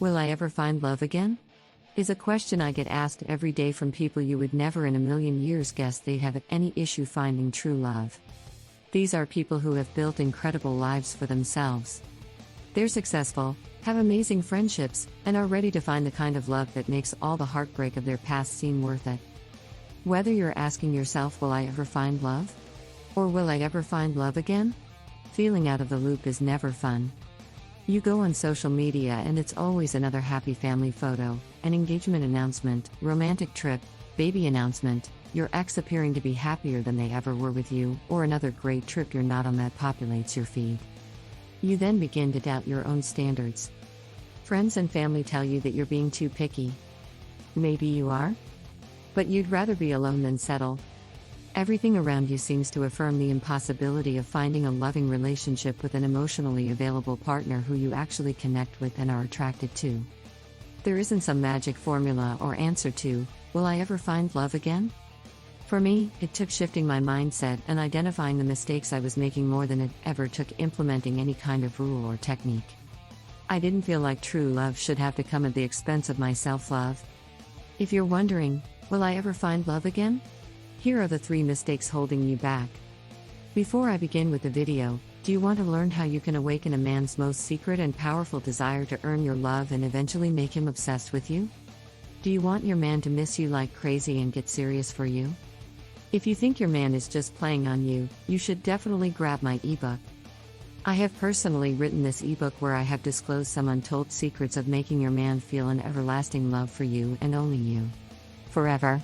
Will I ever find love again? Is a question I get asked every day from people you would never in a million years guess they'd have any issue finding true love. These are people who have built incredible lives for themselves. They're successful, have amazing friendships, and are ready to find the kind of love that makes all the heartbreak of their past seem worth it. Whether you're asking yourself, will I ever find love? Or will I ever find love again? Feeling out of the loop is never fun. You go on social media and it's always another happy family photo, an engagement announcement, romantic trip, baby announcement, your ex appearing to be happier than they ever were with you, or another great trip you're not on that populates your feed. You then begin to doubt your own standards. Friends and family tell you that you're being too picky. Maybe you are? But you'd rather be alone than settle. Everything around you seems to affirm the impossibility of finding a loving relationship with an emotionally available partner who you actually connect with and are attracted to. There isn't some magic formula or answer to, will I ever find love again? For me, it took shifting my mindset and identifying the mistakes I was making more than it ever took implementing any kind of rule or technique. I didn't feel like true love should have to come at the expense of my self-love. If you're wondering, will I ever find love again? Here are the 3 mistakes holding you back. Before I begin with the video, do you want to learn how you can awaken a man's most secret and powerful desire to earn your love and eventually make him obsessed with you? Do you want your man to miss you like crazy and get serious for you? If you think your man is just playing on you, you should definitely grab my ebook. I have personally written this ebook where I have disclosed some untold secrets of making your man feel an everlasting love for you and only you. Forever.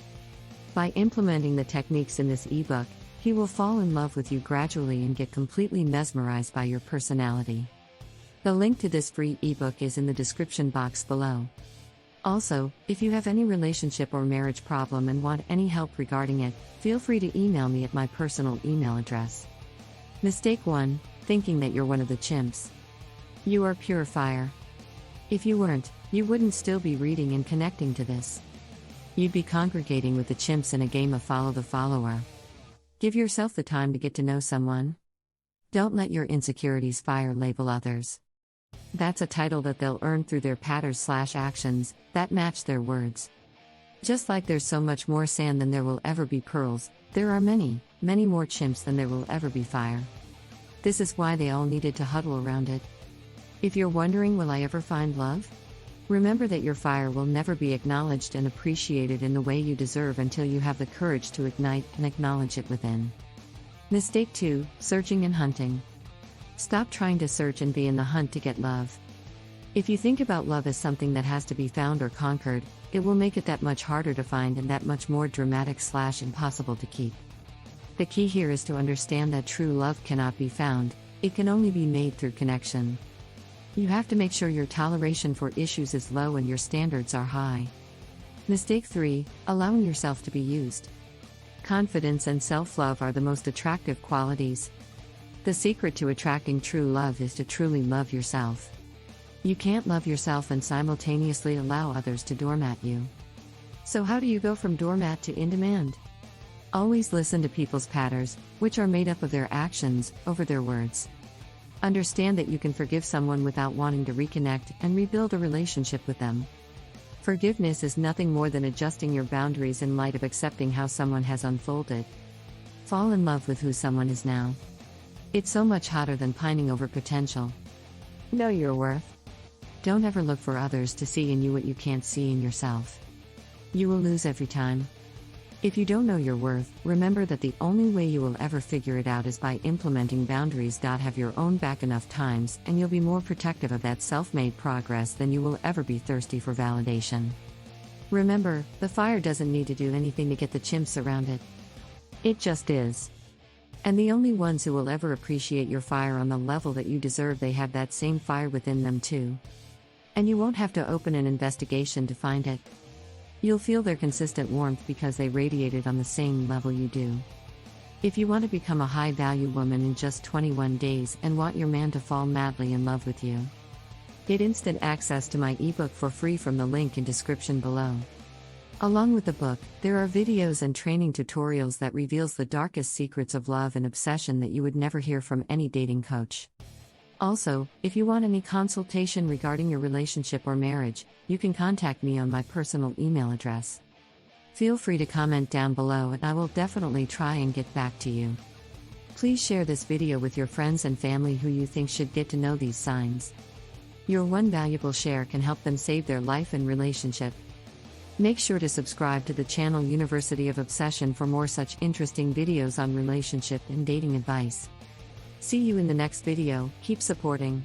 By implementing the techniques in this ebook, he will fall in love with you gradually and get completely mesmerized by your personality. The link to this free ebook is in the description box below. Also, if you have any relationship or marriage problem and want any help regarding it, feel free to email me at my personal email address. Mistake 1, thinking that you're one of the chimps. You are pure fire. If you weren't, you wouldn't still be reading and connecting to this. You'd be congregating with the chimps in a game of follow the follower. Give yourself the time to get to know someone. Don't let your insecurities fire label others. That's a title that they'll earn through their patterns/actions that match their words. Just like there's so much more sand than there will ever be pearls, there are many, many more chimps than there will ever be fire. This is why they all needed to huddle around it. If you're wondering, will I ever find love? Remember that your fire will never be acknowledged and appreciated in the way you deserve until you have the courage to ignite and acknowledge it within. Mistake 2, searching and hunting. Stop trying to search and be in the hunt to get love. If you think about love as something that has to be found or conquered, it will make it that much harder to find and that much more dramatic/impossible to keep. The key here is to understand that true love cannot be found, it can only be made through connection. You have to make sure your toleration for issues is low and your standards are high. Mistake 3, allowing yourself to be used. Confidence and self-love are the most attractive qualities. The secret to attracting true love is to truly love yourself. You can't love yourself and simultaneously allow others to doormat you. So how do you go from doormat to in demand? Always listen to people's patterns, which are made up of their actions, over their words. Understand that you can forgive someone without wanting to reconnect and rebuild a relationship with them. Forgiveness is nothing more than adjusting your boundaries in light of accepting how someone has unfolded. Fall in love with who someone is now. It's so much hotter than pining over potential. Know your worth. Don't ever look for others to see in you what you can't see in yourself. You will lose every time. If you don't know your worth, remember that the only way you will ever figure it out is by implementing boundaries. Have your own back enough times, and you'll be more protective of that self-made progress than you will ever be thirsty for validation. Remember, the fire doesn't need to do anything to get the chimps around it. It just is. And the only ones who will ever appreciate your fire on the level that you deserve, they have that same fire within them too. And you won't have to open an investigation to find it. You'll feel their consistent warmth because they radiated on the same level you do. If you want to become a high-value woman in just 21 days and want your man to fall madly in love with you, get instant access to my ebook for free from the link in description below. Along with the book, there are videos and training tutorials that reveals the darkest secrets of love and obsession that you would never hear from any dating coach. Also, if you want any consultation regarding your relationship or marriage, you can contact me on my personal email address. Feel free to comment down below and I will definitely try and get back to you. Please share this video with your friends and family who you think should get to know these signs. Your one valuable share can help them save their life and relationship. Make sure to subscribe to the channel University of Obsession for more such interesting videos on relationship and dating advice. See you in the next video. Keep supporting.